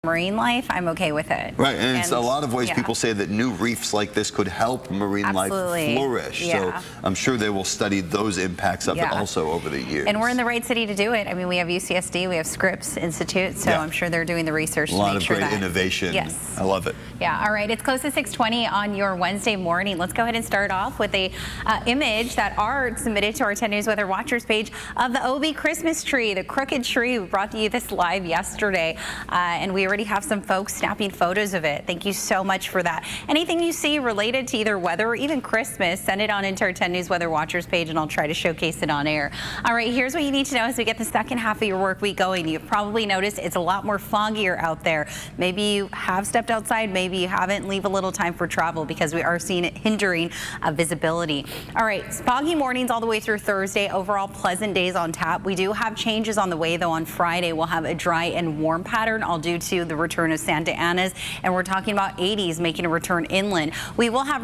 marine life, I'm okay with it. Right, and it's a lot of ways people say that new reefs like this could help marine life flourish. Yeah. So I'm sure they will study those impacts of it also over the years. And we're in the right city to do it. I mean, we have UCSD, we have Scripps Institute, so I'm sure they're doing the research to make sure that. A lot of great innovation. Yes. I love it. Yeah, all right, it's close to 6:20 on your Wednesday morning. Let's go ahead and start off with a image that Art submitted to our 10 News Weather Watchers page of the OB Christmas tree, the crooked tree. We brought you this live yesterday, and we already have some folks snapping photos of it. Thank you so much for that. Anything you see related to either weather or even Christmas, send it on into our 10 News Weather Watchers page, and I'll try to showcase it on air. All right, here's what you need to know as we get the second half of your work week going. You've probably noticed it's a lot more foggier out there. Maybe you have stepped outside, maybe you haven't. Leave a little time for travel because we are seeing it hindering visibility. All right, foggy mornings all the way through Thursday. Overall, pleasant days on tap. We do have changes on the way, though. On Friday, we'll have a dry and warm pattern, all due to the return of Santa Ana's, and we're talking about 80s making a return inland. We will have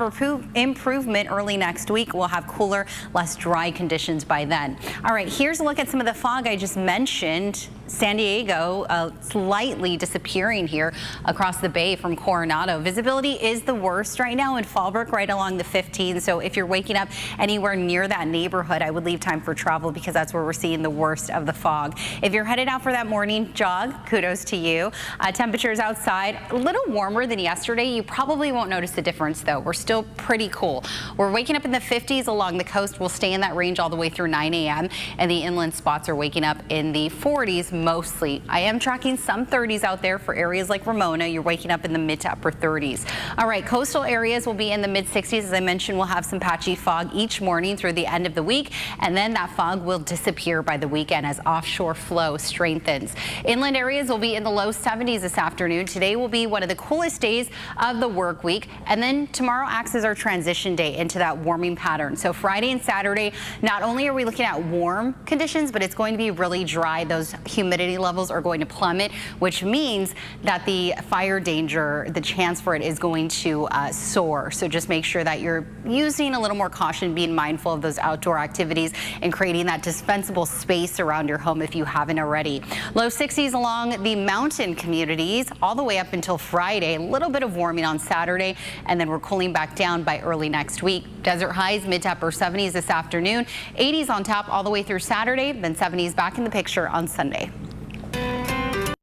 improvement early next week. We'll have cooler, less dry conditions by then. All right, here's a look at some of the fog I just mentioned. San Diego slightly disappearing here across the bay from Coronado. Visibility is the worst right now in Fallbrook, right along the 15. So if you're waking up anywhere near that neighborhood, I would leave time for travel because that's where we're seeing the worst of the fog. If you're headed out for that morning jog, kudos to you. Temperatures outside a little warmer than yesterday. You probably won't notice the difference, though. We're still pretty cool. We're waking up in the 50s along the coast. We'll stay in that range all the way through 9 a.m. and the inland spots are waking up in the 40s mostly. I am tracking some 30s out there for areas like Ramona. You're waking up in the mid to upper 30s. All right, coastal areas will be in the mid 60s. As I mentioned, we'll have some patchy fog each morning through the end of the week, and then that fog will disappear by the weekend as offshore flow strengthens. Inland areas will be in the low 70s this afternoon. Today will be one of the coolest days of the work week, and then tomorrow acts as our transition day into that warming pattern. So Friday and Saturday, not only are we looking at warm conditions, but it's going to be really dry. Those humidity levels are going to plummet, which means that the fire danger, the chance for it is going to soar. So just make sure that you're using a little more caution, being mindful of those outdoor activities and creating that dispensable space around your home if you haven't already. Low 60s along the mountain communities all the way up until Friday. A little bit of warming on Saturday, and then we're cooling back down by early next week. Desert highs mid to upper 70s this afternoon. 80s on top all the way through Saturday, then 70s back in the picture on Sunday.